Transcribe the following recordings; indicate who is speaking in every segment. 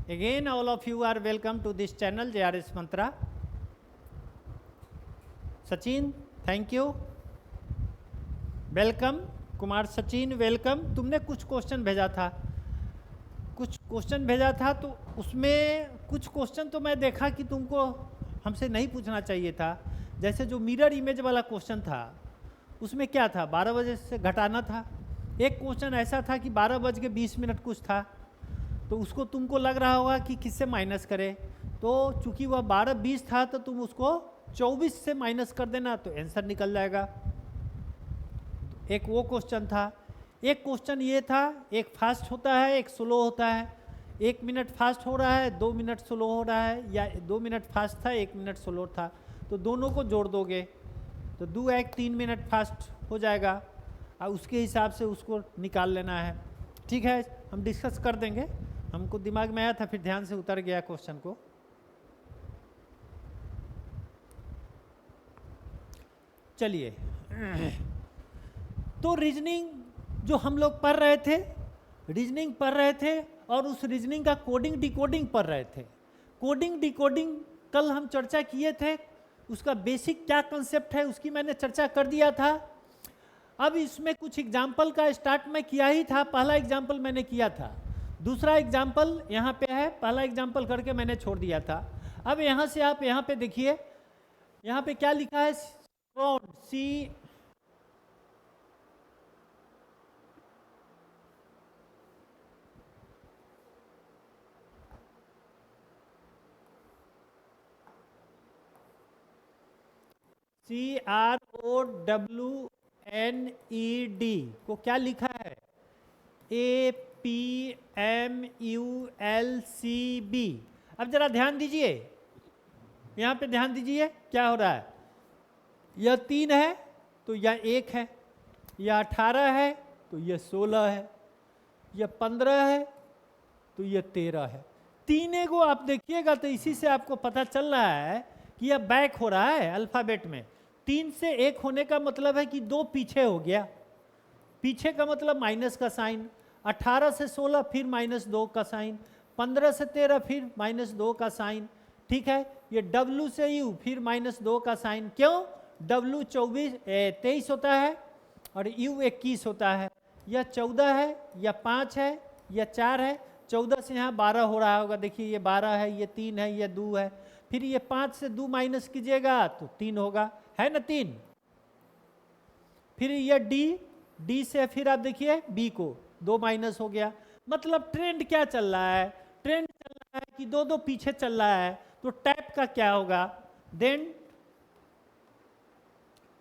Speaker 1: Again, all of you are welcome to this channel JRS Mantra. Sachin, thank you, welcome. Kumar Sachin, welcome. तुमने कुछ question भेजा था, तो उसमें कुछ क्वेश्चन तो मैं देखा कि तुमको हमसे नहीं पूछना चाहिए था. जैसे जो मिरर इमेज वाला क्वेश्चन था, उसमें क्या था, 12 बजे से घटाना था. एक क्वेश्चन ऐसा था कि 12:20 कुछ था, तो उसको तुमको लग रहा होगा कि किससे माइनस करे. तो चूंकि वह 12:20 था, तो तुम उसको 24 से माइनस कर देना, तो आंसर निकल जाएगा. एक वो क्वेश्चन था. एक क्वेश्चन ये था, एक फास्ट होता है, एक स्लो होता है. 1 मिनट फास्ट हो रहा है, 2 मिनट स्लो हो रहा है, या 2 मिनट फास्ट था, 1 मिनट स्लो था, तो दोनों को जोड़ दोगे तो 2 1 3 मिनट फास्ट हो जाएगा, और उसके हिसाब से उसको निकाल लेना है. ठीक है, हम डिस्कस कर देंगे. हमको दिमाग में आया था, फिर ध्यान से उतर गया क्वेश्चन को. चलिए, तो रीजनिंग जो हम लोग पढ़ रहे थे, और उस रीजनिंग का कोडिंग डिकोडिंग पढ़ रहे थे. कोडिंग डिकोडिंग कल हम चर्चा किए थे. उसका बेसिक क्या कंसेप्ट है उसकी मैंने चर्चा कर दिया था. अब इसमें कुछ एग्जाम्पल का स्टार्ट मैं किया ही था. पहला एग्जाम्पल मैंने किया था, दूसरा एग्जाम्पल यहाँ पे है. पहला एग्जाम्पल करके मैंने छोड़ दिया था. अब यहाँ से आप यहाँ पे देखिए, यहाँ पे क्या लिखा है, CROWNED को क्या लिखा है, APMULCB. अब जरा ध्यान दीजिए, यहाँ पे ध्यान दीजिए क्या हो रहा है. यह 3 है तो यह 1 है, यह 18 है तो यह 16 है, यह 15 है तो यह 13 है. तीनों को आप देखिएगा तो इसी से आपको पता चल रहा है कि यह बैक हो रहा है अल्फाबेट में. 3 से 1 होने का मतलब है कि 2 पीछे हो गया. पीछे का मतलब माइनस का साइन. 18 से 16 फिर -2 का साइन. 15 से 13 फिर -2 का साइन. ठीक है, ये W से U फिर -2 का साइन. क्यों? W 23 होता है और U 21 होता है. यह 14 है, यह 5 है, यह 4 है. 14 से यहाँ 12 हो रहा होगा. देखिए ये 12 है, ये 3 है, ये 2 है. फिर ये 5 से 2 माइनस कीजिएगा तो 3 होगा, है ना 3. फिर ये D से फिर आप देखिए B को 2 माइनस हो गया. मतलब ट्रेंड क्या चल रहा है, ट्रेंड चल रहा है कि 2 पीछे चल रहा है. तो टैप का क्या होगा, देन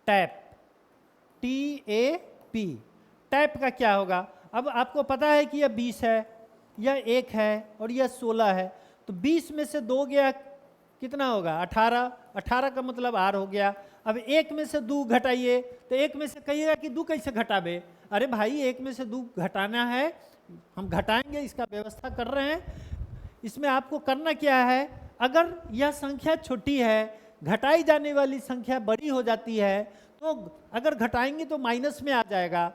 Speaker 1: टैप, TAP, टैप का क्या होगा. अब आपको पता है कि यह 20 है, यह 1 है और यह 16 है. तो 20 में से 2 गया, कितना होगा, 18. 18 का मतलब R हो गया. अब 1 में से 2 घटाइए, तो 1 में से कहिएगा कि 2 कैसे घटाबे. अरे भाई 1 में से 2 घटाना है, हम घटाएंगे, इसका व्यवस्था कर रहे हैं. इसमें आपको करना क्या है, अगर यह संख्या छोटी है, घटाई जाने वाली संख्या बड़ी हो जाती है, तो अगर घटाएंगे तो माइनस में आ जाएगा.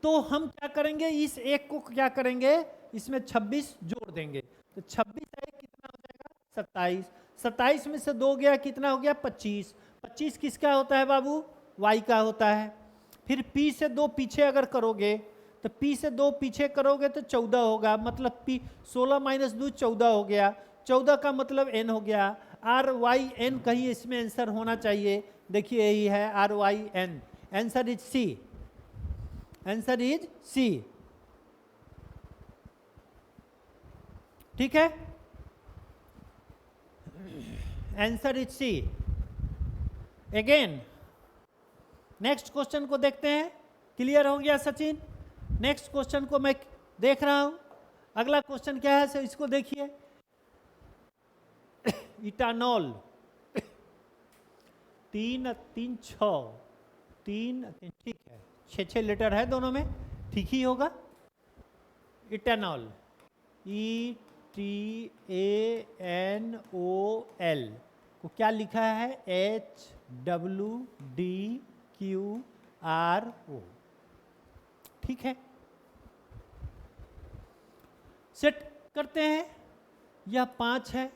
Speaker 1: तो हम क्या करेंगे, इस 1 को क्या करेंगे, इसमें 26 जोड़ देंगे. तो 26 कितना हो जाएगा, 27. 27 में से 2 गया, कितना हो गया, 25. 25 किसका होता है बाबू, Y का होता है. फिर P से 2 पीछे अगर करोगे, तो P से 2 पीछे करोगे तो 14 होगा. मतलब P 16 - 2 14 हो गया. 14 का मतलब N हो गया. RYN कहीं इसमें आंसर होना चाहिए. देखिए यही है RYN. Answer is C. Answer is C. ठीक है, answer is C. Again next question को देखते हैं. क्लियर हो गया सचिन? नेक्स्ट क्वेश्चन को मैं देख रहा हूं. अगला क्वेश्चन क्या है, सो इसको देखिए. इटानॉल 3 3 6 3 ठीक है, 6 लीटर है दोनों में, ठीक ही होगा. इटानॉल ETANOL को क्या लिखा है, HWDQRO. ठीक है, सेट करते हैं. या 5 है,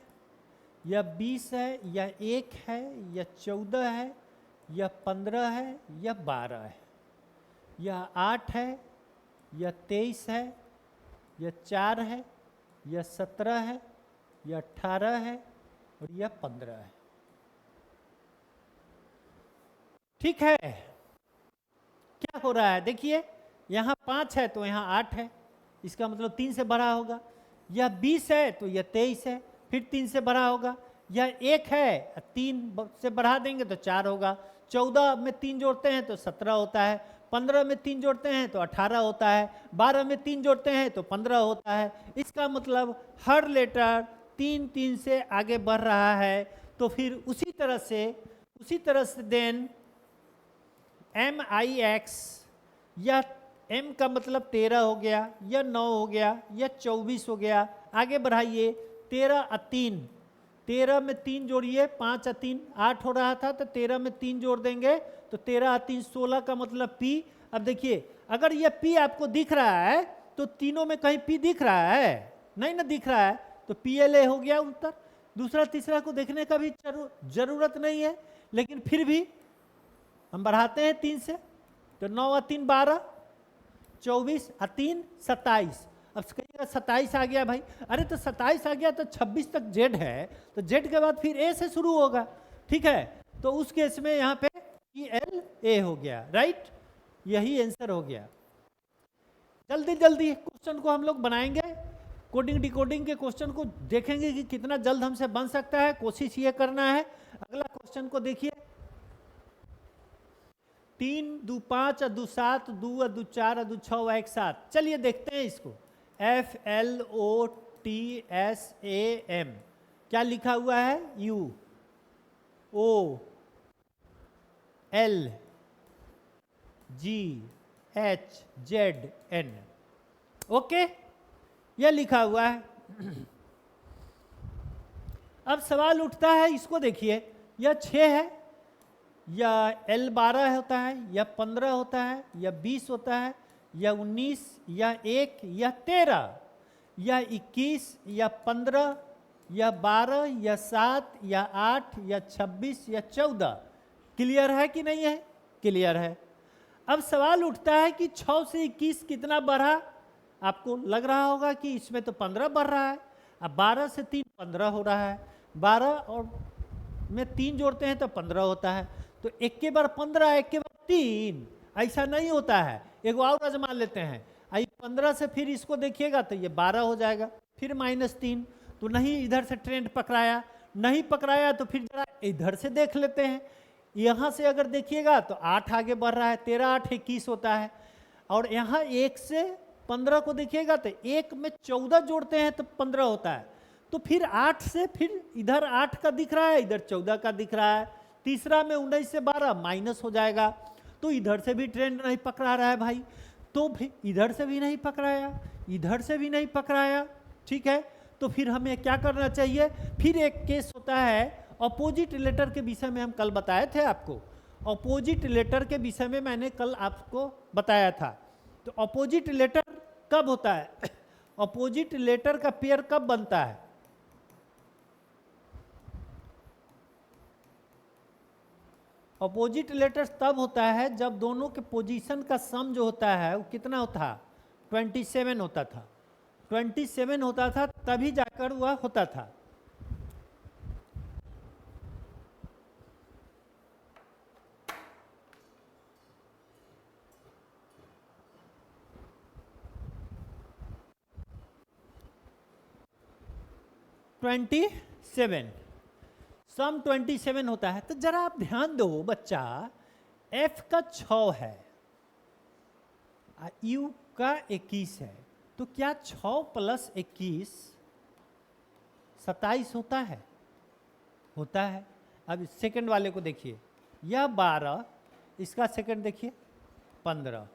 Speaker 1: या 20 है, या 1 है, या 14 है, या 15 है, या 12 है, या 8 है, या 23 है, या 4 है, या 17 है, या 18 है, और या 15 है। ठीक है, क्या हो रहा है देखिए, यहाँ 5 है तो यहाँ 8 है, इसका मतलब 3 से बड़ा होगा। या 20 है तो यह 23 है, फिर 3 से बड़ा होगा। या 1 है, 3 से बढ़ा देंगे तो 4 होगा। 14 में 3 जोड़ते हैं तो 17 होता है। 15 में 3 जोड़ते हैं तो 18 होता है। 12 में 3 जोड़ते हैं तो 15 होता है। इसका मतलब हर लेटर 3 से आगे बढ़ रहा है। तो फिर उसी तरह से देन MIX, या M का मतलब 13 हो गया, या 9 हो गया, या 24 हो गया। आगे बढ़ाइए, 13 और 3, 13 में 3 जोड़िए, 5 और 3 8 हो रहा था, तो 13 में 3 जोड़ देंगे तो 13 और 3 16 का मतलब P। अब देखिए, अगर यह P आपको दिख रहा है तो तीनों में कहीं P दिख रहा है? नहीं ना दिख रहा है, तो PLA हो गया उत्तर। दूसरा तीसरा को देखने का भी जरूरत नहीं है, लेकिन फिर भी हम बढ़ाते हैं 3 से, तो 9 और 3 12, 24 और 3 27। अब कहिएगा 27 आ गया भाई, अरे तो 27 आ गया तो 26 तक जेड है, तो जेड के बाद फिर ए से शुरू होगा। ठीक है, तो उस केस में यहाँ पे PLA हो गया, राइट, यही आंसर हो गया। जल्दी जल्दी क्वेश्चन को हम लोग बनाएंगे, कोडिंग डिकोडिंग के क्वेश्चन को देखेंगे कि कितना जल्द हमसे बन सकता है, कोशिश ये करना है। अगला क्वेश्चन को देखिए, 3 2 5 2 7 2 2 4 2 6 1 7। चलिए देखते हैं इसको। FLOTSAM, क्या लिखा हुआ है? UOLGHZN, ओके, यह लिखा हुआ है। अब सवाल उठता है, इसको देखिए, यह 6 है, या L 12 होता है, या 15 होता है, या 20 होता है, या 19, या 1, या 13, या 21, या 15, या 12, या 7, या 8, या 26, या 14। क्लियर है कि नहीं है? क्लियर है। अब सवाल उठता है कि 6 से 21 कितना बढ़ा? आपको लग रहा होगा कि इसमें तो 15 बढ़ रहा है। अब 12 से 3 15 हो रहा है, 12 और में 3 जोड़ते हैं तो 15 होता है। तो एक के बार 15, एक के बार 3, ऐसा नहीं होता है। एक और आजमा लेते हैं, आई 15 से फिर इसको देखिएगा तो ये 12 हो जाएगा, फिर -3। तो नहीं इधर से ट्रेंड पकड़ाया, नहीं पकड़ाया तो फिर जरा इधर से देख लेते हैं। यहाँ से अगर देखिएगा तो 8 आगे बढ़ रहा है, 13 8 21 होता है। और यहाँ 1 से 15 को देखिएगा तो 1 में 14 जोड़ते हैं तो 15 होता है। तो फिर 8 से फिर इधर 8 का दिख रहा है, इधर 14 का दिख रहा है। तीसरा में 19 से 12 माइनस हो जाएगा, तो इधर से भी ट्रेंड नहीं पकड़ा रहा है भाई। तो इधर से भी नहीं पकड़ाया, इधर से भी नहीं पकड़ाया। ठीक है, तो फिर हमें क्या करना चाहिए? फिर एक केस होता है अपोजिट लेटर के विषय में, हम कल बताए थे आपको। अपोजिट लेटर के विषय में मैंने कल आपको बताया था। तो अपोजिट लेटर कब होता है? अपोजिट लेटर का पेयर कब बनता है? अपोजिट लेटर्स तब होता है जब दोनों के पोजीशन का सम जो होता है वो कितना होता है? 27 होता था। 27 होता था तभी जाकर वह होता था। सम 27 होता है। तो जरा आप ध्यान दो बच्चा, F का 6 है, U का 21 है, तो क्या 6 + 21 27 होता है? होता है। अब सेकंड वाले को देखिए, यह 12, इसका सेकंड देखिए 15,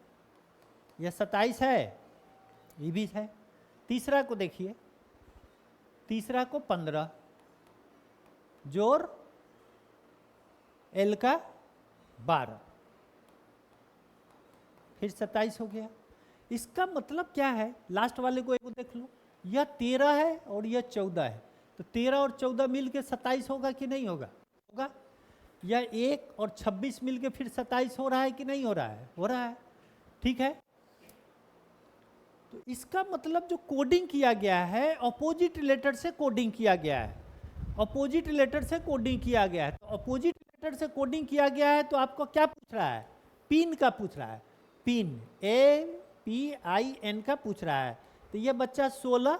Speaker 1: यह 27 है, ये भी है। तीसरा को देखिए, तीसरा को 15 जोड़ L का 12, फिर 27 हो गया। इसका मतलब क्या है? लास्ट वाले को एक देख लो, यह 13 है और यह 14 है, तो 13 और 14 मिल के 27 होगा कि नहीं होगा? होगा। यह 1 और 26 मिल के फिर 27 हो रहा है कि नहीं हो रहा है? हो रहा है। ठीक है, तो इसका मतलब जो कोडिंग किया गया है अपोजिट लेटर से कोडिंग किया गया है, अपोजिट लेटर से कोडिंग किया गया है। तो अपोजिट लेटर से कोडिंग किया गया है तो आपको क्या पूछ रहा है? पिन का पूछ रहा है, पिन APIN का पूछ रहा है। तो यह बच्चा 16,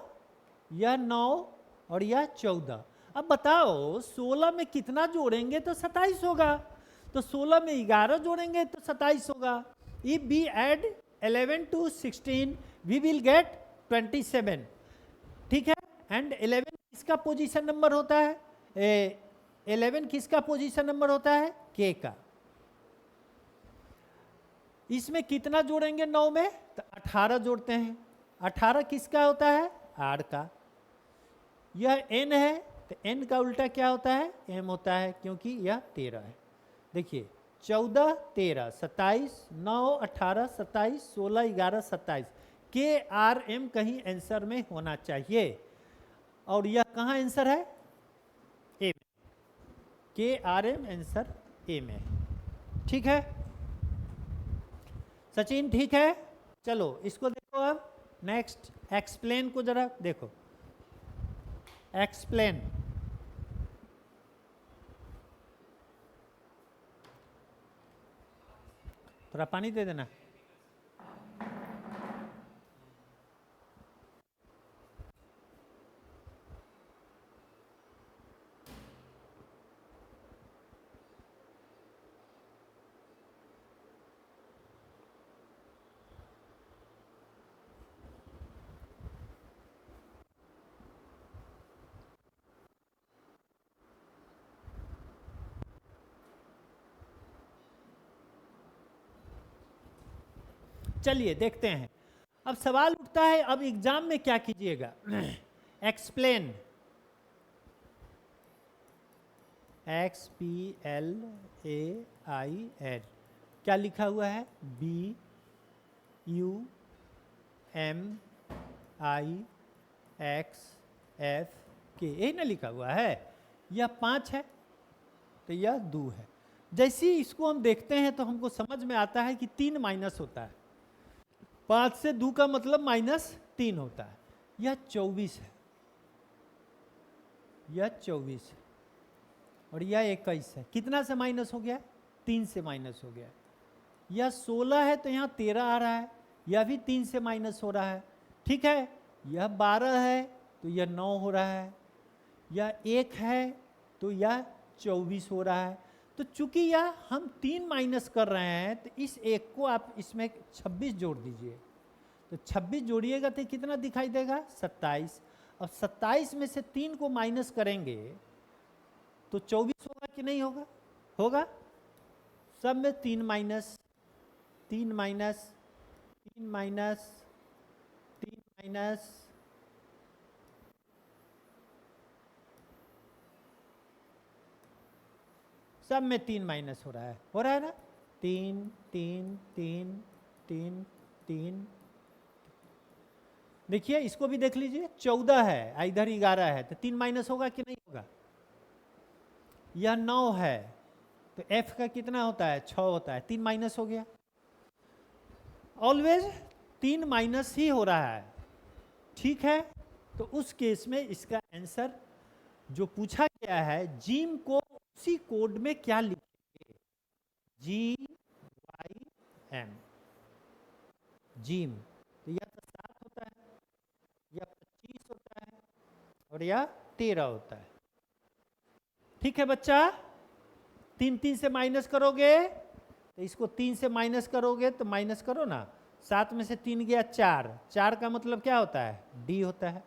Speaker 1: यह 9 और यह 14। अब बताओ 16 में कितना जोड़ेंगे तो 27 होगा, तो 16 में 11 जोड़ेंगे तो 27 होगा। If we add 11 to 16 we will get 27। ठीक है, एंड 11 किसका पोजीशन नंबर होता है? 11 किसका पोजीशन नंबर होता है? K का। इसमें कितना जोड़ेंगे 9 में? तो 18 जोड़ते हैं। 18 किसका होता है? R का। यह N है तो N का उल्टा क्या होता है? M होता है, क्योंकि यह 13 है। देखिए 14, 13, 27, 9, 18, 27, 16, 11, 27। KRM कहीं आंसर में होना चाहिए, और यह कहाँ आंसर है? A में। KRM आंसर A में। ठीक है सचिन, ठीक है। चलो इसको देखो, अब नेक्स्ट एक्सप्लेन को जरा देखो। एक्सप्लेन, थोड़ा पानी दे देना। चलिए देखते हैं। अब सवाल उठता है, अब एग्जाम में क्या कीजिएगा? एक्सप्लेन, XPLAIN, क्या लिखा हुआ है? BUMIXFK, यही ना लिखा हुआ है? यह 5 है तो यह 2 है। जैसे ही इसको हम देखते हैं तो हमको समझ में आता है कि 3 माइनस होता है, 5 से 2 का मतलब -3 होता है। यह 24 है, यह 24 है और यह 21 है। कितना से माइनस हो गया? 3 से माइनस हो गया। यह 16 है तो यहाँ 13 आ रहा है, यह भी 3 से माइनस हो रहा है। ठीक है, यह 12 है तो यह 9 हो रहा है, यह 1 है तो यह 24 हो रहा है। तो चूंकि यह हम 3 माइनस कर रहे हैं तो इस एक को आप इसमें 26 जोड़ दीजिए। तो 26 जोड़िएगा तो कितना दिखाई देगा? 27। अब 27 में से 3 को माइनस करेंगे तो 24 होगा कि नहीं होगा? होगा। सब में 3 माइनस, 3 माइनस, 3 माइनस, 3 माइनस, सब में 3 माइनस हो रहा है ना? 3 3 3 3 3। देखिए इसको भी देख लीजिए, 14 है, इधर 11 है, तो 3 माइनस होगा कि नहीं होगा? यह 9 है तो F का कितना होता है? 6 होता है, 3 माइनस हो गया। ऑलवेज 3 माइनस ही हो रहा है। ठीक है, तो उस केस में इसका आंसर जो पूछा गया है, जिम को उसी कोड में क्या लिखेंगे? GYM, gym. तो यह 7 होता है, यह 25 होता है और यह 13 होता है। ठीक है बच्चा, 3 3 से माइनस करोगे तो इसको 3 से माइनस करोगे तो माइनस करो ना, 7 में से 3 गया 4, 4 का मतलब क्या होता है? D होता है।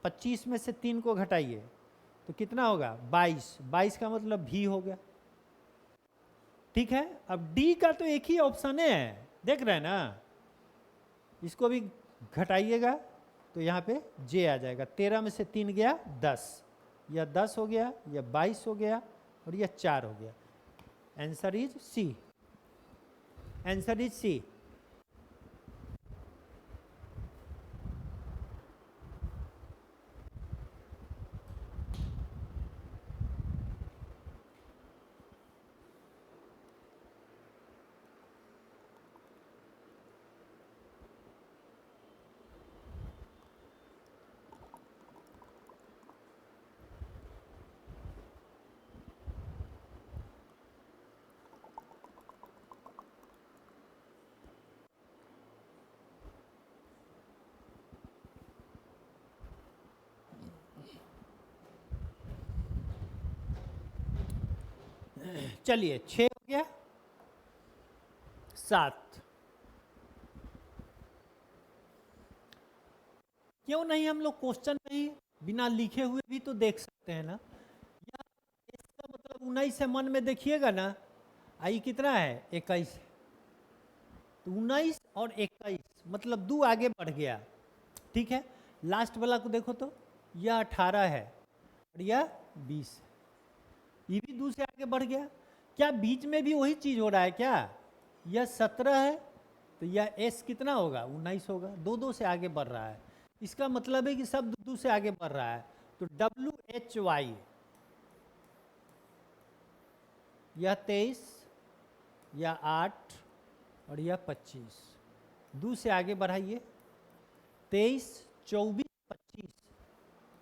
Speaker 1: 25 में से 3 को घटाइए तो कितना होगा? 22, 22 का मतलब V हो गया। ठीक है, अब D का तो एक ही ऑप्शन है, देख रहे हैं ना? इसको भी घटाइएगा तो यहाँ पे J आ जाएगा। 13 में से 3 गया 10, यह 10 हो गया, यह 22 हो गया और यह 4 हो गया। Answer is C, answer is C। चलिए 6 हो गया, 7। क्यों नहीं हम लोग क्वेश्चन में ही बिना लिखे हुए भी तो देख सकते हैं ना। या इसका मतलब 19 है, मन में देखिएगा ना, आई कितना है 21, तो 19 और 21 मतलब 2 आगे बढ़ गया। ठीक है, लास्ट वाला को देखो तो यह 18 है और यह 20 है, ये भी 2 से आगे बढ़ गया। क्या बीच में भी वही चीज हो रहा है क्या? यह 17 है तो यह एस कितना होगा 19 होगा, 2 से आगे बढ़ रहा है। इसका मतलब है कि सब 2 से आगे बढ़ रहा है। तो WHY यह 23, यह 8 और यह 25, 2 से आगे बढ़ाइए। 23, 24, 25,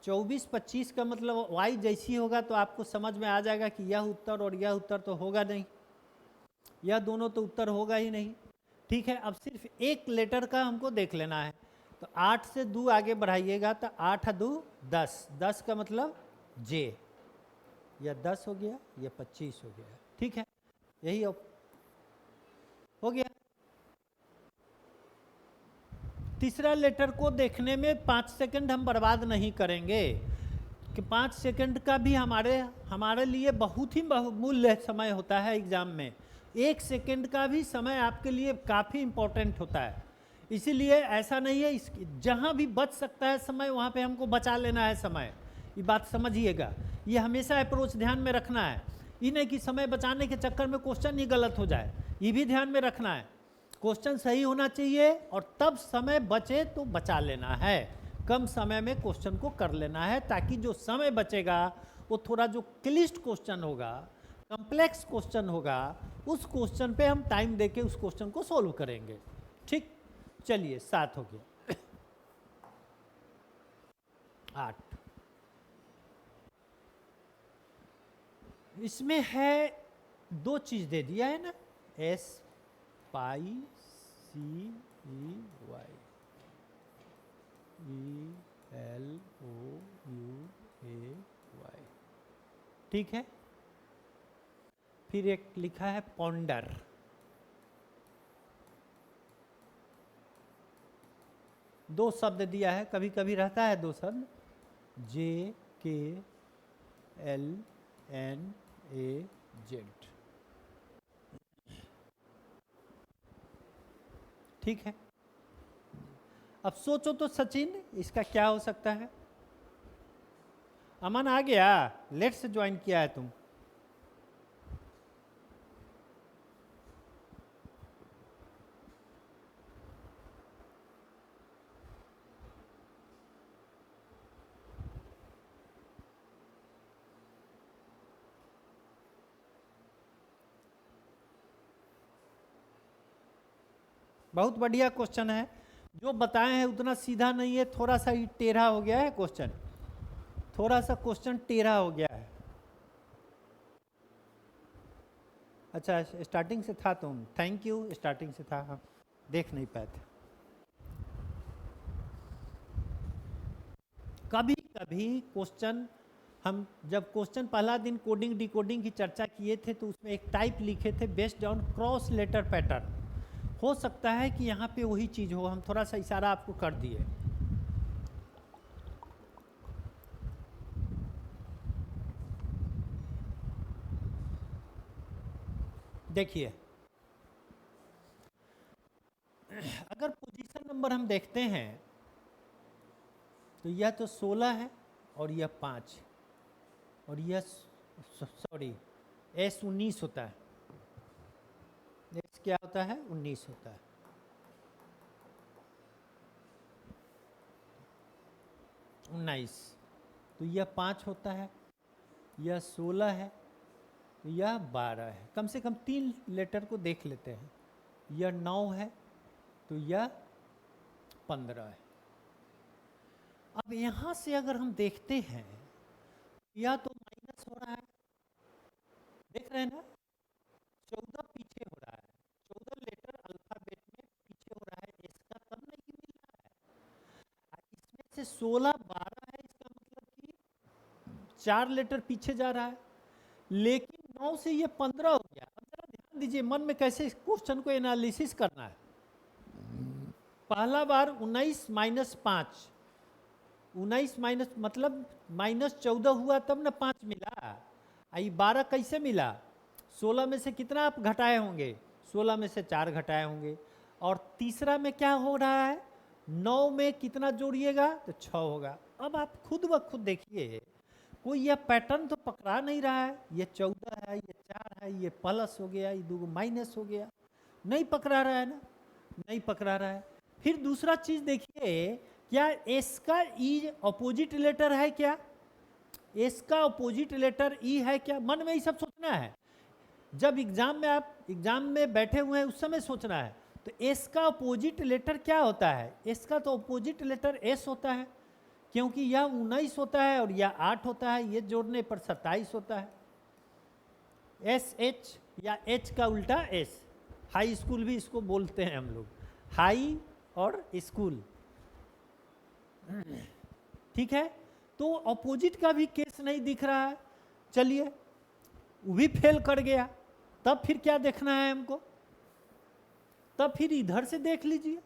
Speaker 1: 24, 25 का मतलब वाई जैसी होगा तो आपको समझ में आ जाएगा कि यह उत्तर और यह उत्तर तो होगा नहीं, यह दोनों तो उत्तर होगा ही नहीं। ठीक है, अब सिर्फ एक लेटर का हमको देख लेना है। तो 8 से 2 आगे बढ़ाइएगा तो 8 2 10, 10 का मतलब जे, यह 10 हो गया, यह 25 हो गया। ठीक है, यही हो गया। तीसरा लेटर को देखने में 5 सेकंड हम बर्बाद नहीं करेंगे कि 5 सेकंड का भी हमारे लिए बहुत ही बहुमूल्य समय होता है एग्जाम में। 1 सेकंड का भी समय आपके लिए काफ़ी इम्पोर्टेंट होता है। इसीलिए ऐसा नहीं है, जहाँ भी बच सकता है समय वहाँ पे हमको बचा लेना है समय। ये बात समझिएगा, ये हमेशा अप्रोच ध्यान में रखना है। ये नहीं कि समय बचाने के चक्कर में क्वेश्चन ही गलत हो जाए, ये भी ध्यान में रखना है। क्वेश्चन सही होना चाहिए और तब समय बचे तो बचा लेना है, कम समय में क्वेश्चन को कर लेना है, ताकि जो समय बचेगा वो थोड़ा जो क्लिष्ट क्वेश्चन होगा, कॉम्प्लेक्स क्वेश्चन होगा, उस क्वेश्चन पे हम टाइम देके उस क्वेश्चन को सॉल्व करेंगे। ठीक, चलिए 7 हो गया। 8 इसमें है 2 चीज दे दिया है ना, एस पाई सी ई वाई, ELOUAY। ठीक है, फिर एक लिखा है पॉन्डर, दो शब्द दिया है, कभी कभी रहता है 2 शब्द, JKLNAZ। ठीक है, अब सोचो तो सचिन इसका क्या हो सकता है। अमन आ गया, लेट से ज्वाइन किया है तुम। बहुत बढ़िया क्वेश्चन है, जो बताए हैं उतना सीधा नहीं है, थोड़ा सा ही टेढ़ा हो गया है क्वेश्चन, थोड़ा सा क्वेश्चन टेढ़ा हो गया है। अच्छा, स्टार्टिंग से था तुम, थैंक यू, स्टार्टिंग से था, हम देख नहीं पाए थे। कभी कभी क्वेश्चन, हम जब क्वेश्चन पहला दिन कोडिंग डिकोडिंग की चर्चा किए थे तो उसमें एक टाइप लिखे थे based on cross letter pattern. हो सकता है कि यहाँ पे वही चीज़ हो, हम थोड़ा सा इशारा आपको कर दिए। देखिए, अगर पोजीशन नंबर हम देखते हैं तो यह तो 16 है और यह 5 और यह सॉरी S 19 होता है। S क्या होता है 19 होता है। उन्नीस, तो यह 5 होता है, यह 16 है, तो यह 12 है। कम से कम 3 लेटर को देख लेते हैं। यह 9 है तो यह 15 है। अब यहाँ से अगर हम देखते हैं, या तो माइनस हो रहा है, देख रहे हैं ना, 14 पीछे हो रहा है, 14 लेटर अल्फाबेट में पीछे हो रहा है, इसका तब नहीं मिल रहा है। इसमें से 16 12 है, इसका मतलब कि 4 लेटर पीछे जा रहा है, लेकिन 9 से ये 15 हो गया। अब जरा ध्यान दीजिए मन में कैसे इस क्वेश्चन को एनालिसिस करना है। पहला बार 19 माइनस 5, 19 माइनस मतलब -14 हुआ तब ना 5 मिला। आई 12 कैसे मिला? 16 में से कितना आप घटाए होंगे? 16 में से 4 घटाए होंगे। और तीसरा में क्या हो रहा है? 9 में कितना जोड़िएगा तो 6 होगा। अब आप खुद ब खुद देखिए, कोई यह पैटर्न तो पकड़ा नहीं रहा है। ये 14 है, ये 4 है, ये प्लस हो गया, ये 2 माइनस हो गया। नहीं पकड़ा रहा है ना, नहीं पकड़ा रहा है। फिर दूसरा चीज देखिए, क्या एस का ई अपोजिट लेटर है? क्या एस का अपोजिट लेटर ई है? क्या मन में ये सब सोचना है। जब एग्जाम में बैठे हुए हैं उस समय सोचना है। तो एस का अपोजिट लेटर क्या होता है? एस का तो अपोजिट लेटर एस होता है, क्योंकि यह 19 होता है और यह 8 होता है, ये जोड़ने पर 27 होता है। एस एच या एच का उल्टा एस, हाई स्कूल भी इसको बोलते हैं हम लोग, हाई और स्कूल। ठीक है, तो अपोजिट का भी केस नहीं दिख रहा है। चलिए, वो भी फेल कर गया। तब फिर क्या देखना है हमको? तब फिर इधर से देख लीजिए।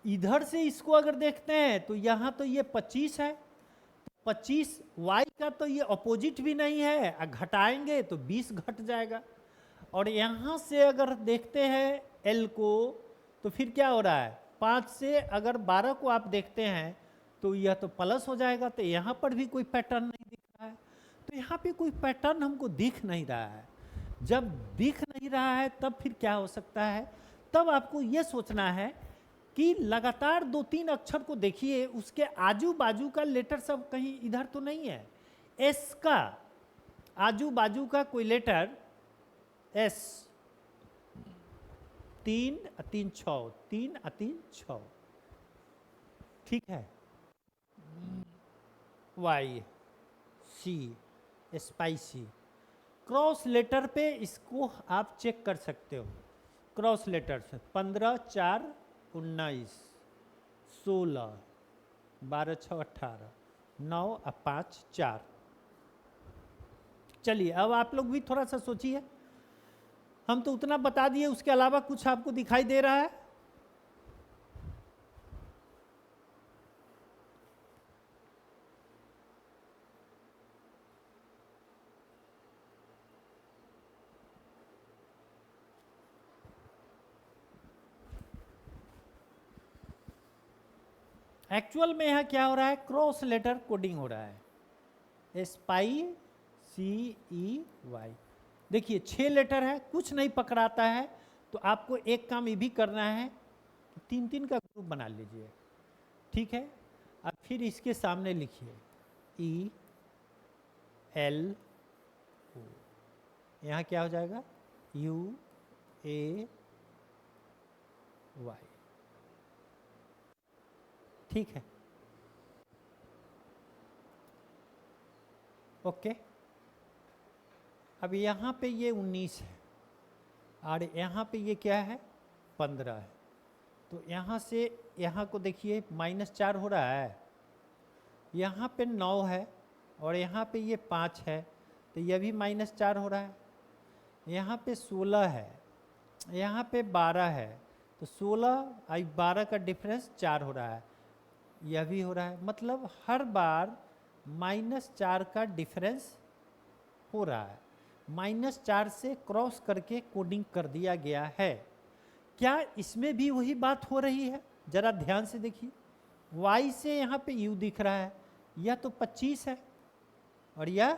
Speaker 1: इधर से इसको अगर देखते हैं तो यहाँ तो ये 25 है, 25 y का तो ये अपोजिट भी नहीं है, घटाएंगे तो 20 घट जाएगा। और यहाँ से अगर देखते हैं l को तो फिर क्या हो रहा है? 5 से अगर 12 को आप देखते हैं तो यह तो प्लस हो जाएगा। तो यहाँ पर भी कोई पैटर्न नहीं दिख रहा है। तो यहाँ पे कोई पैटर्न हमको दिख नहीं रहा है। जब दिख नहीं रहा है तब फिर क्या हो सकता है? तब आपको यह सोचना है कि लगातार 2-3 अक्षर को देखिए, उसके आजू बाजू का लेटर सब कहीं इधर तो नहीं है। एस का आजू बाजू का कोई लेटर एस, 3 3 6, 3 3 6, ठीक है। Y C, spicy. Cross letter पे इसको आप चेक कर सकते हो। क्रॉस लेटर से 15 4 19, 16, 12 6 18, 9 और 5 4। चलिए अब आप लोग भी थोड़ा सा सोचिए। हम तो उतना बता दिए, उसके अलावा कुछ आपको दिखाई दे रहा है? एक्चुअल में यहाँ क्या हो रहा है? क्रॉस लेटर कोडिंग हो रहा है। स्पाई सी ई वाई। देखिए 6 लेटर है, कुछ नहीं पकड़ाता है। तो आपको एक काम ये भी करना है, 3-3 का ग्रुप बना लीजिए, ठीक है। अब फिर इसके सामने लिखिए ई एल ओ, यहाँ क्या हो जाएगा? यू ए वाई, ठीक है, ओके। अब यहाँ पे ये 19 है और यहाँ पे ये क्या है? 15 है। तो यहाँ से यहाँ को देखिए -4 हो रहा है, यहाँ पे 9 है और यहाँ पे ये 5 है, तो यह भी -4 हो रहा है। यहाँ पे 16 है, यहाँ पे 12 है, तो 16 और 12 का डिफरेंस 4 हो रहा है, यह भी हो रहा है। मतलब हर बार -4 का डिफरेंस हो रहा है। -4 से क्रॉस करके कोडिंग कर दिया गया है। क्या इसमें भी वही बात हो रही है? जरा ध्यान से देखिए। y से यहाँ पे u दिख रहा है, यह तो 25 है और यह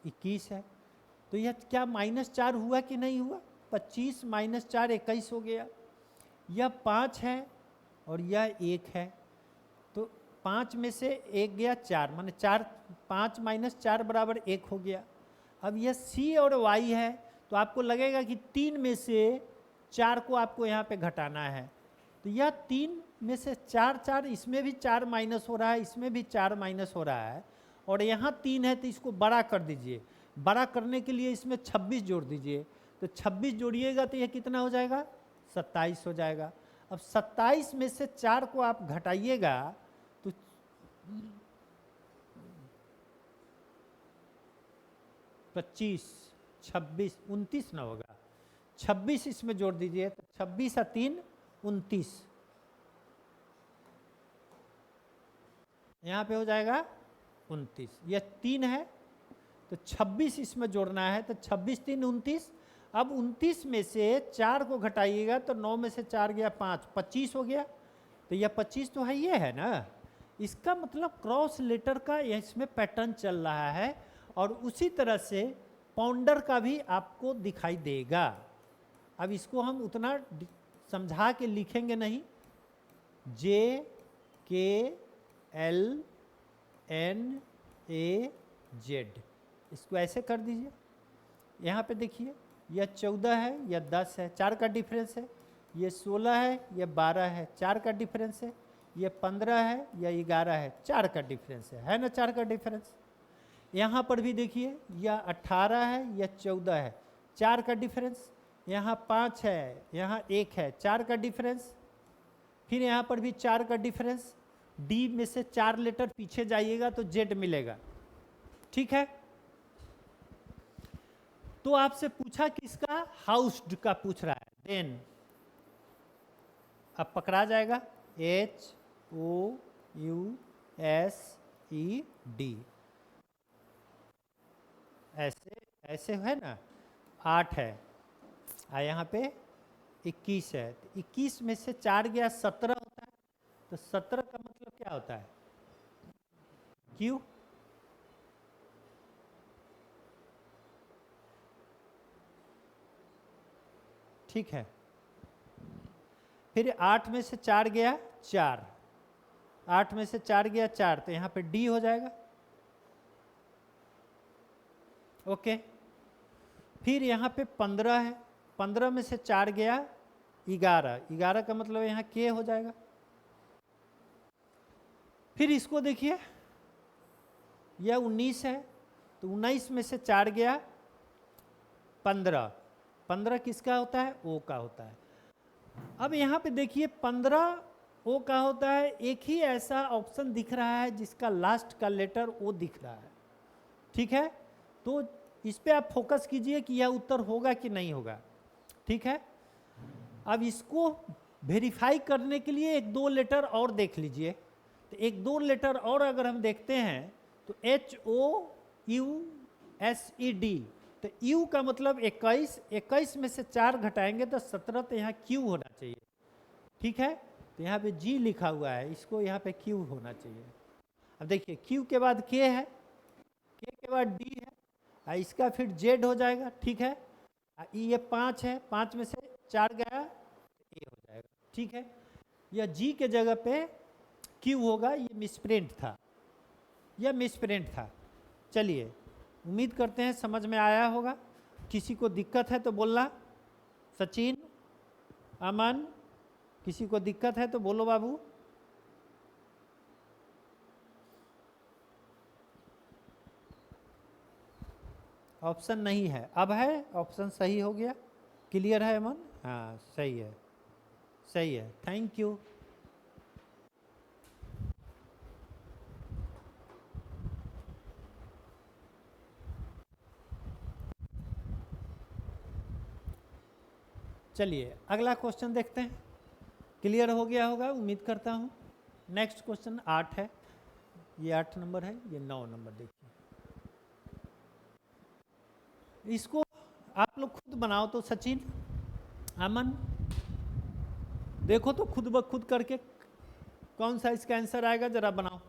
Speaker 1: 21 है। तो यह क्या -4 हुआ कि नहीं हुआ? 25 - 4 21 हो गया। यह 5 है और यह 1 है, तो 5 में से 1 गया 4, माने 4, 5 - 4 बराबर 1 हो गया। अब यह c और y है, तो आपको लगेगा कि 3 में से 4 को आपको यहाँ पे घटाना है। तो यह 3 में से 4 4, इसमें भी 4 माइनस हो रहा है, इसमें भी 4 माइनस हो रहा है, और यहाँ 3 है तो इसको बड़ा कर दीजिए। बड़ा करने के लिए इसमें 26 जोड़ दीजिए। तो 26 जोड़िएगा तो यह कितना हो जाएगा? 27 हो जाएगा। अब 27 में से 4 को आप घटाइएगा तो 25, 26, 29 ना होगा, 26 इसमें जोड़ दीजिए, तो 26 और 3 29, यहाँ पे हो जाएगा 29। यह 3 है तो 26 इसमें जोड़ना है, तो 26 3 29। अब 29 में से 4 को घटाइएगा तो 9 में से 4 गया 5, 25 हो गया। तो यह 25 तो है, ये है ना। इसका मतलब क्रॉस लेटर का इसमें पैटर्न चल रहा है, और उसी तरह से पाउंडर का भी आपको दिखाई देगा। अब इसको हम उतना समझा के लिखेंगे नहीं, JKLNAZ, इसको ऐसे कर दीजिए। यहाँ पे देखिए, यह 14 है, यह 10 है, 4 का डिफरेंस है। ये 16 है, यह 12 है, 4 का डिफरेंस है। ये 15 है, यह 11 है, 4 का डिफरेंस है ना, 4 का डिफरेंस। यहाँ पर भी देखिए, यह 18 है, यह 14 है, 4 का डिफरेंस। यहाँ 5 है, यहाँ 1 है, 4 का डिफरेंस। फिर यहाँ पर भी 4 का डिफरेंस। डी में से 4 लेटर पीछे जाइएगा तो जेड मिलेगा, ठीक है। तो आपसे पूछा किसका, हाउस्ड का पूछ रहा है, देन अब पकड़ा जाएगा, HOUSED, ऐसे ऐसे है ना। 8 है, यहाँ पे 21 है, तो 21 में से 4 गया 17 होता है। तो 17 का मतलब क्या होता है, Q। ठीक है, फिर 8 में से 4 गया 4, 8 में से 4 गया 4, तो यहाँ पे डी हो जाएगा, ओके। फिर यहाँ पे 15 है, 15 में से 4 गया 11, 11 का मतलब यहाँ के हो जाएगा। फिर इसको देखिए, यह 19 है, तो 19 में से 4 गया 15, 15 किसका होता है, ओ का होता है। अब यहाँ पे देखिए 15 ओ का होता है, एक ही ऐसा ऑप्शन दिख रहा है जिसका लास्ट का लेटर ओ दिख रहा है, ठीक है। तो इस पे आप फोकस कीजिए कि यह उत्तर होगा कि नहीं होगा, ठीक है। अब इसको वेरीफाई करने के लिए एक दो लेटर और देख लीजिए। तो एक दो लेटर और अगर हम देखते हैं तो HOUSED, तो U का मतलब 21, 21 में से 4 घटाएंगे तो 17, तो यहाँ Q होना चाहिए, ठीक है। तो यहाँ पे G लिखा हुआ है, इसको यहाँ पे Q होना चाहिए। अब देखिए Q के बाद K है, K के बाद D है, इसका फिर Z हो जाएगा, ठीक है। ये 5 है, 5 में से 4 गया A हो जाएगा, ठीक है। यह G के जगह पे Q होगा, ये मिसप्रिंट था, यह मिसप्रिंट था। चलिए, उम्मीद करते हैं समझ में आया होगा। किसी को दिक्कत है तो बोलना, सचिन, अमन, किसी को दिक्कत है तो बोलो बाबू। ऑप्शन नहीं है, अब है, ऑप्शन सही हो गया, क्लियर है अमन, हाँ सही है, सही है, थैंक यू। चलिए अगला क्वेश्चन देखते हैं, क्लियर हो गया होगा उम्मीद करता हूँ। नेक्स्ट क्वेश्चन 8 है, ये 8 नंबर है, ये 9 नंबर देखिए। इसको आप लोग खुद बनाओ तो, सचिन, अमन, देखो तो खुद ब खुद करके कौन सा इसका आंसर आएगा, जरा बनाओ।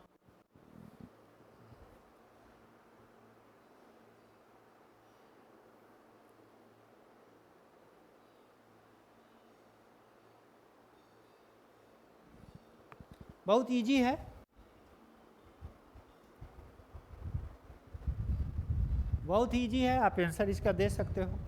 Speaker 1: बहुत इजी है, बहुत इजी है, आप आंसर इसका दे सकते हो।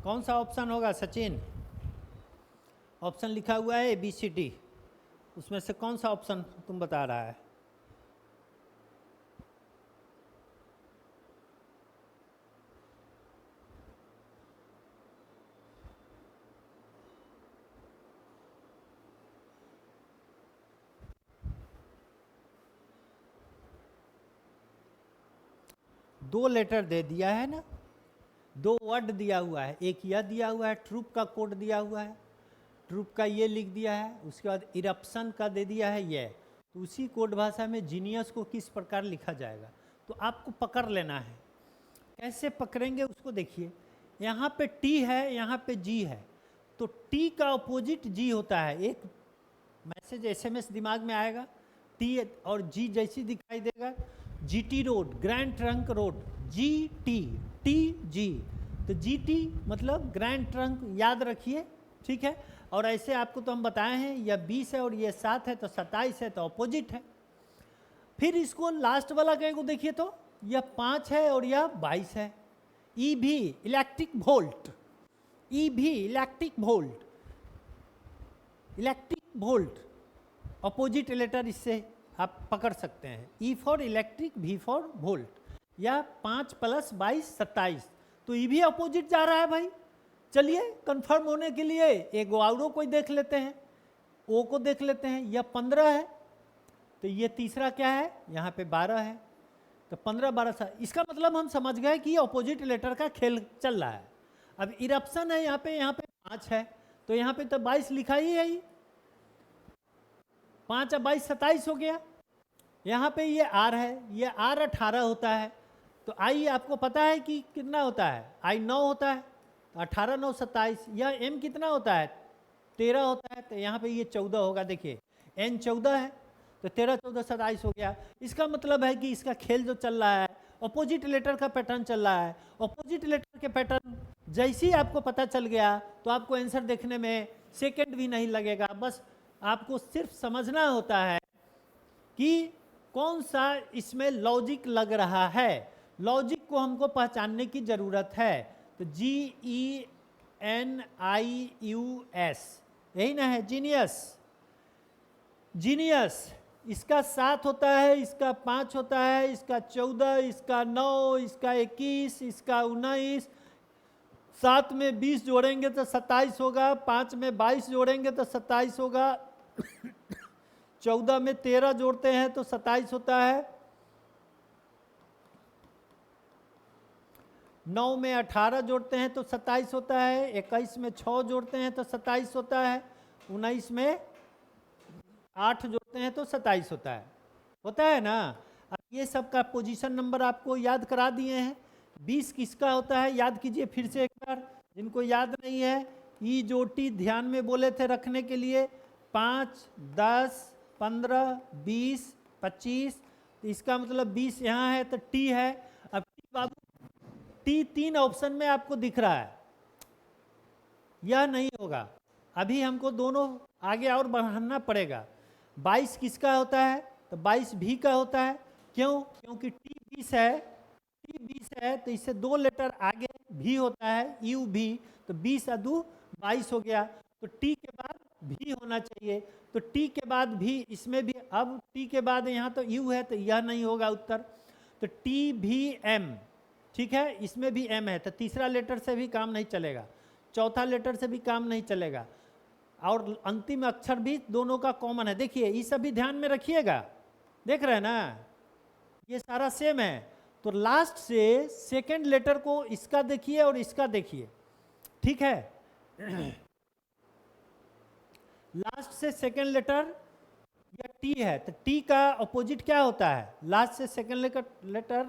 Speaker 1: कौन सा ऑप्शन होगा सचिन? ऑप्शन लिखा हुआ है ABCD, उसमें से कौन सा ऑप्शन तुम बता रहा है? दो लेटर दे दिया है ना, दो वर्ड दिया हुआ है, एक यह दिया हुआ है, ट्रूप का कोड दिया हुआ है, ट्रूप का ये लिख दिया है, उसके बाद इरप्शन का दे दिया है ये, तो उसी कोड भाषा में जीनियस को किस प्रकार लिखा जाएगा तो आपको पकड़ लेना है। कैसे पकड़ेंगे उसको देखिए, यहाँ पे टी है, यहाँ पे जी है, तो टी का अपोजिट जी होता है। एक मैसेज SMS दिमाग में आएगा, टी और जी जैसी दिखाई देगा, GT road, grand trunk road, GT, TG, तो GT मतलब ग्रैंड ट्रंक, याद रखिए, ठीक है। और ऐसे आपको तो हम बताए हैं, यह 20 है और ये 7 है तो 27 है, तो अपोजिट है। फिर इसको लास्ट वाला कहीं को देखिए तो यह 5 है और यह 22 है। EV electric volt, EV electric volt, electric volt opposite letter इससे आप पकड़ सकते हैं। E for electric, V for volt, या 5 + 22 27, तो E भी अपोजिट जा रहा है भाई। चलिए कंफर्म होने के लिए एक और कोई देख लेते हैं, O को देख लेते हैं, यह 15 है तो ये तीसरा क्या है, यहाँ पे 12 है, तो 15 12, इसका मतलब हम समझ गए कि ये अपोजिट लेटर का खेल चल रहा है। अब इरप्शन है यहाँ पे 5 है, तो यहाँ पे तो 22 लिखा ही है, 5 और 22 27 हो गया। यहाँ पे ये R है, ये R 18 होता है, तो I आपको पता है कि कितना होता है, I 9 होता है, 18 9 27, यह M कितना होता है 13 होता है, तो यहाँ पे ये 14 होगा। देखिए N 14 है, तो 13 14 27 हो गया। इसका मतलब है कि इसका खेल जो चल रहा है अपोजिट लेटर का पैटर्न चल रहा है। अपोजिट लेटर के पैटर्न जैसे ही आपको पता चल गया तो आपको आंसर देखने में सेकंड भी नहीं लगेगा, बस आपको सिर्फ समझना होता है कि कौन सा इसमें लॉजिक लग रहा है। लॉजिक को हमको पहचानने की ज़रूरत है। तो GENIUS यही ना है जीनियस। जीनियस इसका 7 होता है, इसका 5 होता है, इसका 14, इसका 9, इसका 21, इसका 19, 7 में 20 जोड़ेंगे तो 27 होगा, 5 में 22 जोड़ेंगे तो 27 होगा, 14 में 13 जोड़ते हैं तो 27 होता है, 9 में 18 जोड़ते हैं तो 27 होता है, 21 में 6 जोड़ते हैं तो 27 होता है, 19 में 8 जोड़ते हैं तो 27 होता है ना। अब ये सब का पोजीशन नंबर आपको याद करा दिए हैं। 20 किसका होता है याद कीजिए फिर से एक बार, जिनको याद नहीं है। ई जो टी ध्यान में बोले थे रखने के लिए, 5 10 15 20 25, तो इसका मतलब 20 यहाँ है तो टी है। अब टी बाबू, टी 3 ऑप्शन में आपको दिख रहा है, यह नहीं होगा। अभी हमको दोनों आगे और बढ़ाना पड़ेगा। 22 किसका होता है तो 22 भी का होता है। क्यों? क्योंकि टी 20 है, टी 20 है तो इससे 2 लेटर आगे भी होता है, यू भी, तो 20 और 2 22 हो गया। तो टी के बाद भी होना चाहिए, तो टी के बाद भी इसमें भी, अब टी के बाद यहाँ तो यू है तो यह नहीं होगा उत्तर, तो टी भी एम, ठीक है, इसमें भी एम है, तो तीसरा लेटर से भी काम नहीं चलेगा, चौथा लेटर से भी काम नहीं चलेगा, और अंतिम अक्षर भी दोनों का कॉमन है। देखिए ये सब भी ध्यान में रखिएगा, देख रहे हैं ना, ये सारा सेम है। तो लास्ट से सेकंड लेटर को इसका देखिए और इसका देखिए, ठीक है। लास्ट से सेकंड लेटर या टी है, तो टी का अपोजिट क्या होता है, लास्ट से सेकंड लेटर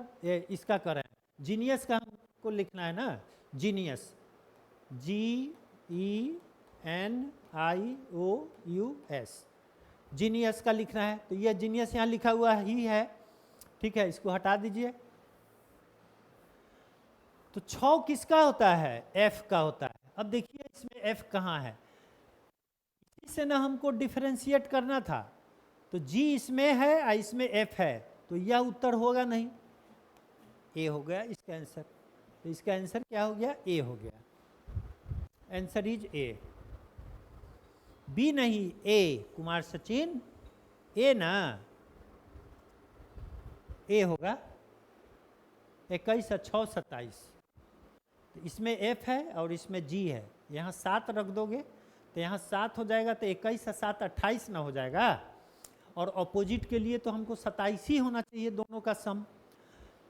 Speaker 1: इसका करें, जीनियस का हमको लिखना है ना, जीनियस, GENIUS, जीनियस का लिखना है। तो यह जीनियस यहाँ लिखा हुआ ही है, ठीक है, इसको हटा दीजिए। तो 6 किसका होता है, F का होता है। अब देखिए इसमें F कहाँ है, इसी से ना हमको डिफरेंशिएट करना था। तो G इसमें है और इसमें F है, तो यह उत्तर होगा नहीं, A हो गया इसका आंसर। तो इसका आंसर क्या हो गया, A हो गया। Answer is a. बी नहीं, ए। कुमार सचिन, ए ना, ए होगा। 21 और 6 27, तो इसमें एफ है और इसमें जी है। यहाँ 7 रख दोगे तो यहाँ 7 हो जाएगा, तो 21 और 7 28 ना हो जाएगा। और अपोजिट के लिए तो हमको 27 ही होना चाहिए, दोनों का सम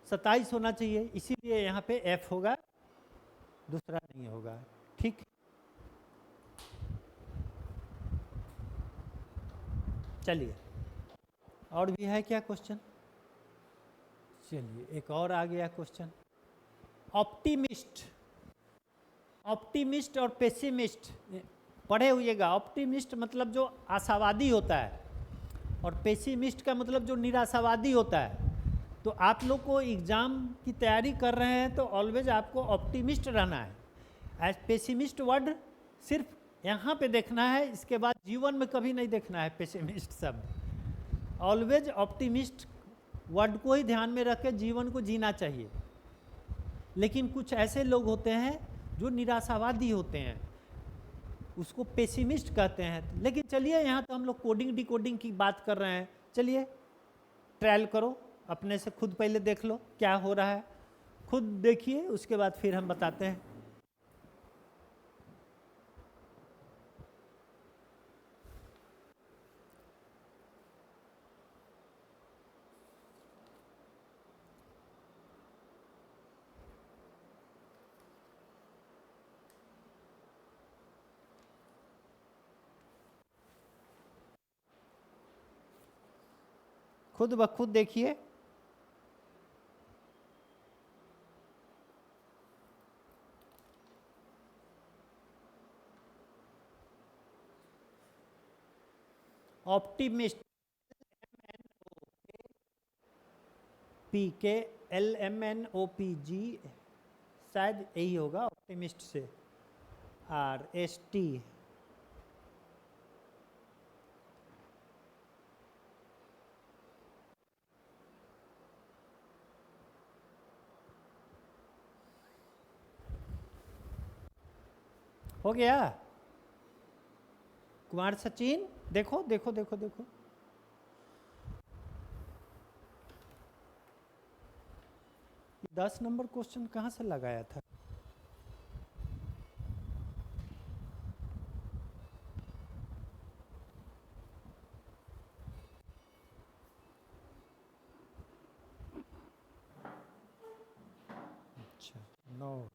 Speaker 1: 27 होना चाहिए, इसीलिए यहाँ पे एफ होगा, दूसरा नहीं होगा। ठीक, चलिए और भी है क्या क्वेश्चन? चलिए एक और आ गया क्वेश्चन। ऑप्टिमिस्ट, ऑप्टिमिस्ट और पेसिमिस्ट पढ़े हुएगा। ऑप्टिमिस्ट मतलब जो आशावादी होता है, और पेसिमिस्ट का मतलब जो निराशावादी होता है। तो आप लोग को एग्ज़ाम की तैयारी कर रहे हैं तो ऑलवेज आपको ऑप्टिमिस्ट रहना है। एज पेसिमिस्ट वर्ड सिर्फ यहाँ पे देखना है, इसके बाद जीवन में कभी नहीं देखना है पेसिमिस्ट शब्द। ऑलवेज ऑप्टिमिस्ट वर्ड को ही ध्यान में रख के जीवन को जीना चाहिए। लेकिन कुछ ऐसे लोग होते हैं जो निराशावादी होते हैं, उसको पेसिमिस्ट कहते हैं। लेकिन चलिए यहाँ तो हम लोग कोडिंग डिकोडिंग की बात कर रहे हैं, चलिए ट्रायल करो, अपने से खुद पहले देख लो क्या हो रहा है, खुद देखिए, उसके बाद फिर हम बताते हैं। खुद ब खुद देखिए। ऑप्टिमिस्ट, PKLMNOPG, शायद यही होगा ऑप्टिमिस्ट से। RST, हो गया। कुमार सचिन देखो देखो देखो देखो, ये 10 नंबर क्वेश्चन कहाँ से लगाया था? अच्छा, 9।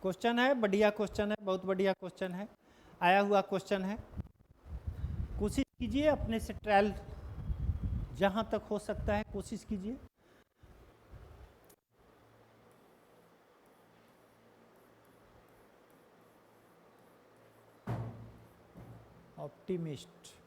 Speaker 1: क्वेश्चन है, बढ़िया क्वेश्चन है, बहुत बढ़िया क्वेश्चन है, आया हुआ क्वेश्चन है। कोशिश कीजिए अपने से ट्रायल जहाँ तक हो सकता है कोशिश कीजिए। Optimist,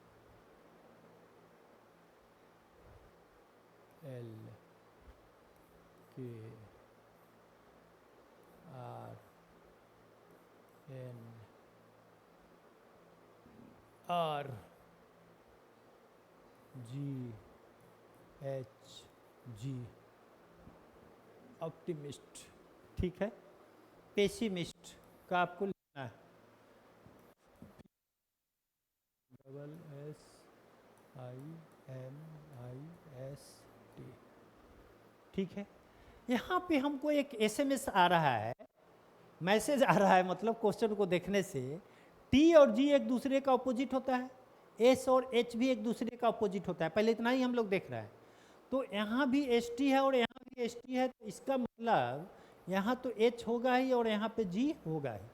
Speaker 1: LKRNRGH, optimist. ठीक है, पेसिमिस्ट का आपको लिखना है SSIMIST। ठीक है, यहाँ पे हमको एक SMS आ रहा है, मैसेज आ रहा है, मतलब क्वेश्चन को देखने से T और G एक दूसरे का अपोजिट होता है, S और H भी एक दूसरे का अपोजिट होता है। पहले इतना ही हम लोग देख रहे हैं। तो यहाँ भी ST है और यहाँ भी ST है, तो इसका मतलब यहाँ तो H होगा ही और यहाँ पे G होगा ही।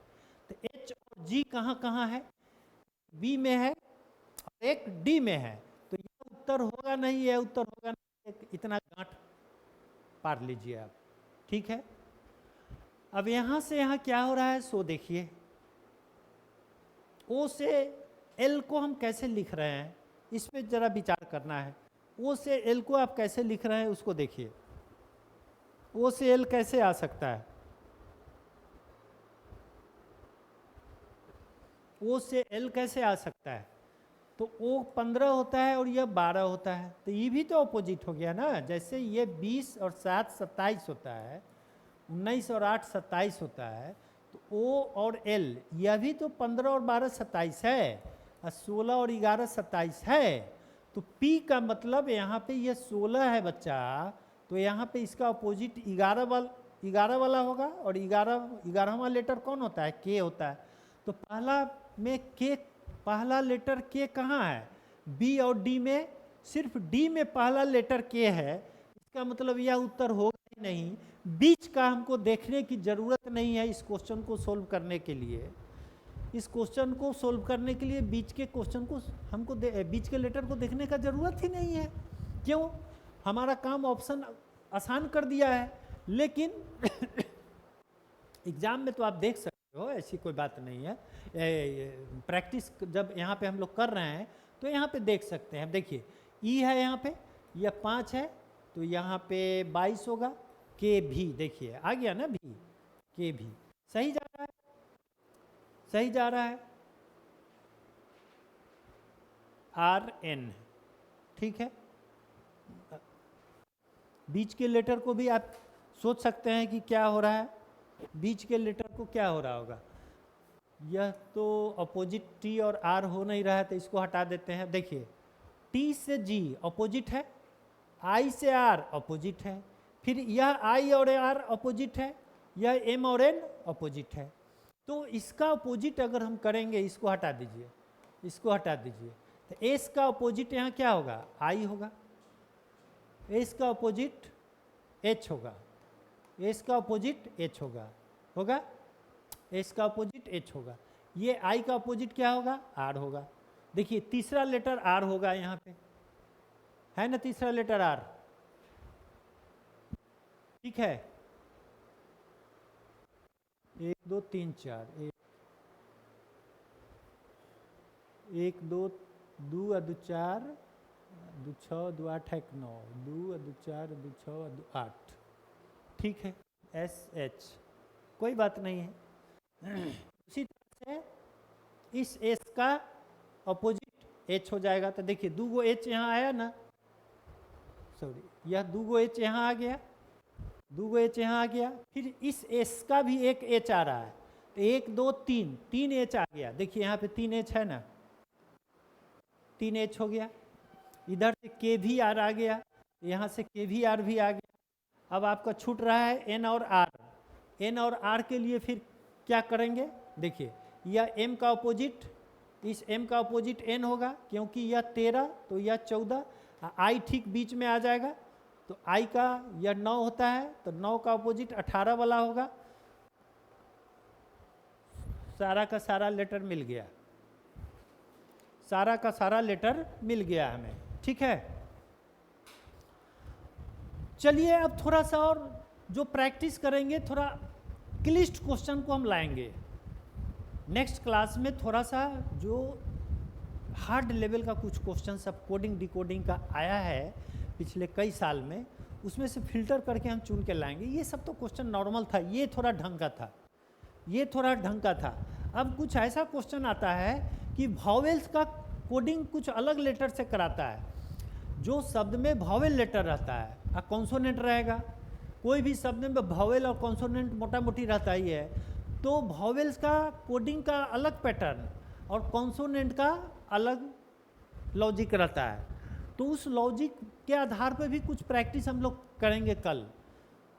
Speaker 1: तो H और G कहाँ कहाँ है? B में है और एक D में है। तो यह उत्तर होगा नहीं, यह उत्तर होगा नहीं, इतना गांठ पार लीजिए आप। ठीक है, अब यहाँ से यहाँ क्या हो रहा है सो देखिए। O से L को हम कैसे लिख रहे हैं, इस पे जरा विचार करना है। O से L को आप कैसे लिख रहे हैं उसको देखिए। O से L कैसे आ सकता है? O से L कैसे आ सकता है? तो वो 15 होता है और यह 12 होता है, तो ये भी तो अपोजिट हो गया ना। जैसे ये 20 और 7 27 होता है, 19 और 8 27 होता है, तो O और L यह भी तो 15 और 12 27 है, और 16 और 11 27 है। तो P का मतलब यहाँ पे ये 16 है बच्चा, तो यहाँ पे इसका अपोजिट 11 वाला होगा, और 11वां लेटर कौन होता है? K होता है। तो पहला में K, पहला लेटर K कहाँ है? B और D में, सिर्फ D में पहला लेटर K है, इसका मतलब यह उत्तर होगा ही नहीं। बीच का हमको देखने की ज़रूरत नहीं है इस क्वेश्चन को सोल्व करने के लिए। इस क्वेश्चन को सोल्व करने के लिए बीच के क्वेश्चन को हमको बीच के लेटर को देखने का ज़रूरत ही नहीं है। क्यों? हमारा काम ऑप्शन आसान कर दिया है। लेकिन एग्ज़ाम में तो आप देख सकते हो, ऐसी कोई बात नहीं है। प्रैक्टिस जब यहाँ पे हम लोग कर रहे हैं तो यहाँ पे देख सकते हैं। देखिए ई है यहाँ पे, यह 5 है, तो यहाँ पे 22 होगा। के भी देखिए आ गया ना, भी के भी सही जा रहा है, सही जा रहा है। आर एन, ठीक है। बीच के लेटर को भी आप सोच सकते हैं कि क्या हो रहा है, बीच के लेटर को क्या हो रहा होगा। यह तो अपोजिट टी और आर हो नहीं रहा है, तो इसको हटा देते हैं। देखिए टी से जी अपोजिट है, आई से आर अपोजिट है, फिर यह आई और आर अपोजिट है, यह एम और एन अपोजिट है। तो इसका अपोजिट अगर हम करेंगे, इसको हटा दीजिए, इसको हटा दीजिए, तो एस का अपोजिट यहाँ क्या होगा? आई होगा। एस का अपोजिट एच होगा, एस का अपोजिट एच होगा, होगा एस का अपोजिट एच होगा। ये आई का अपोजिट क्या होगा? आर होगा। देखिए तीसरा लेटर आर होगा यहाँ पे, है ना, तीसरा लेटर आर, ठीक है। 1 2 3 4, 1 2 2 2 4 2 6 2 8 1 9 2 2 4 2 6 2 8, ठीक है। एस एच, कोई बात नहीं है। उसी तरह से इस एस का अपोजिट एच हो जाएगा। तो देखिए 2 गो एच यहाँ आया ना, सॉरी, यह 2 गो एच यहाँ आ गया, 2 गो एच यहाँ आ गया, फिर इस एस का भी एक एच आ रहा है, तो 1 2 3 3 एच आ गया। देखिए यहाँ पे 3 एच है ना, 3 एच हो गया। इधर से के भी आर आ गया, यहाँ से के भी आर भी आ गया। अब आपका छूट रहा है एन और आर। एन और आर के लिए फिर क्या करेंगे? देखिए यह एम का अपोजिट, इस एम का अपोजिट एन होगा, क्योंकि यह 13 तो यह 14, आई ठीक बीच में आ जाएगा, तो आई का यह 9 होता है, तो 9 का अपोजिट 18 वाला होगा। सारा का सारा लेटर मिल गया, सारा का सारा लेटर मिल गया हमें, ठीक है। चलिए अब थोड़ा सा और जो प्रैक्टिस करेंगे, थोड़ा क्लिष्ट क्वेश्चन को हम लाएंगे नेक्स्ट क्लास में। थोड़ा सा जो हार्ड लेवल का कुछ क्वेश्चन सब कोडिंग डिकोडिंग का आया है पिछले कई साल में, उसमें से फिल्टर करके हम चुन के लाएंगे। ये सब तो क्वेश्चन नॉर्मल था, ये थोड़ा ढंग का था, ये थोड़ा ढंग का था। अब कुछ ऐसा क्वेश्चन आता है कि वॉवेल्स का कोडिंग कुछ अलग लेटर से कराता है। जो शब्द में वॉवेल लेटर रहता है और कॉन्सोनेंट रहेगा, कोई भी शब्द में वॉवेल और कॉन्सोनेंट मोटा मोटी रहता ही है, तो वॉवेल्स का कोडिंग का अलग पैटर्न और कॉन्सोनेंट का अलग लॉजिक रहता है। तो उस लॉजिक के आधार पर भी कुछ प्रैक्टिस हम लोग करेंगे कल।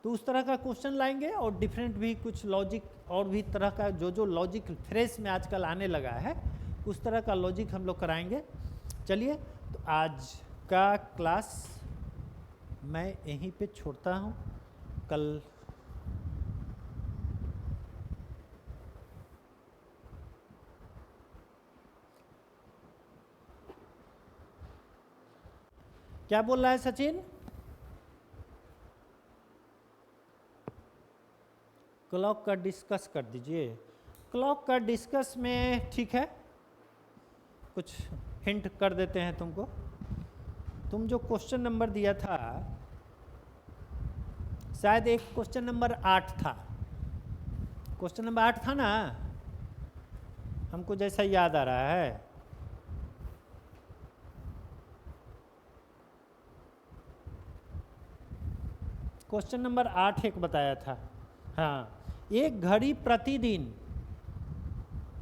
Speaker 1: तो उस तरह का क्वेश्चन लाएंगे और डिफरेंट भी कुछ लॉजिक और भी तरह का जो लॉजिक फ्रेश में आजकल आने लगा है, उस तरह का लॉजिक हम लोग कराएंगे। चलिए तो आज का क्लास मैं यहीं पे छोड़ता हूँ। कल क्या बोल रहा है सचिन? क्लॉक का डिस्कस कर दीजिए। क्लॉक का डिस्कस में ठीक है, कुछ हिंट कर देते हैं तुमको। तुम जो क्वेश्चन नंबर दिया था, शायद एक क्वेश्चन नंबर 8 था, क्वेश्चन नंबर 8 था ना, हमको जैसा याद आ रहा है। क्वेश्चन नंबर 8 एक बताया था। हाँ, एक घड़ी प्रतिदिन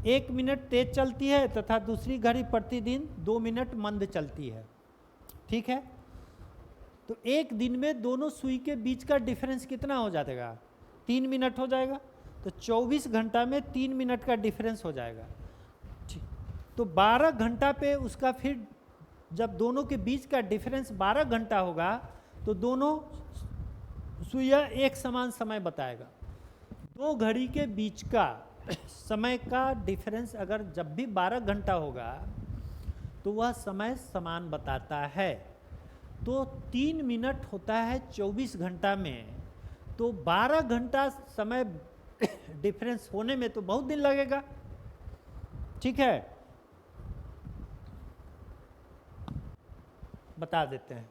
Speaker 1: 1 मिनट तेज चलती है तथा दूसरी घड़ी प्रतिदिन 2 मिनट मंद चलती है। ठीक है, तो एक दिन में दोनों सुई के बीच का डिफरेंस कितना हो जाएगा? 3 मिनट हो जाएगा। तो 24 घंटा में 3 मिनट का डिफरेंस हो जाएगा। ठीक, तो 12 घंटा पे उसका फिर जब दोनों के बीच का डिफरेंस 12 घंटा होगा तो दोनों सुइया एक समान समय बताएगा। दो घड़ी के बीच का समय का डिफरेंस अगर जब भी 12 घंटा होगा तो वह समय समान बताता है। तो 3 मिनट होता है 24 घंटा में, तो 12 घंटा समय डिफरेंस होने में तो बहुत दिन लगेगा। ठीक है, बता देते हैं।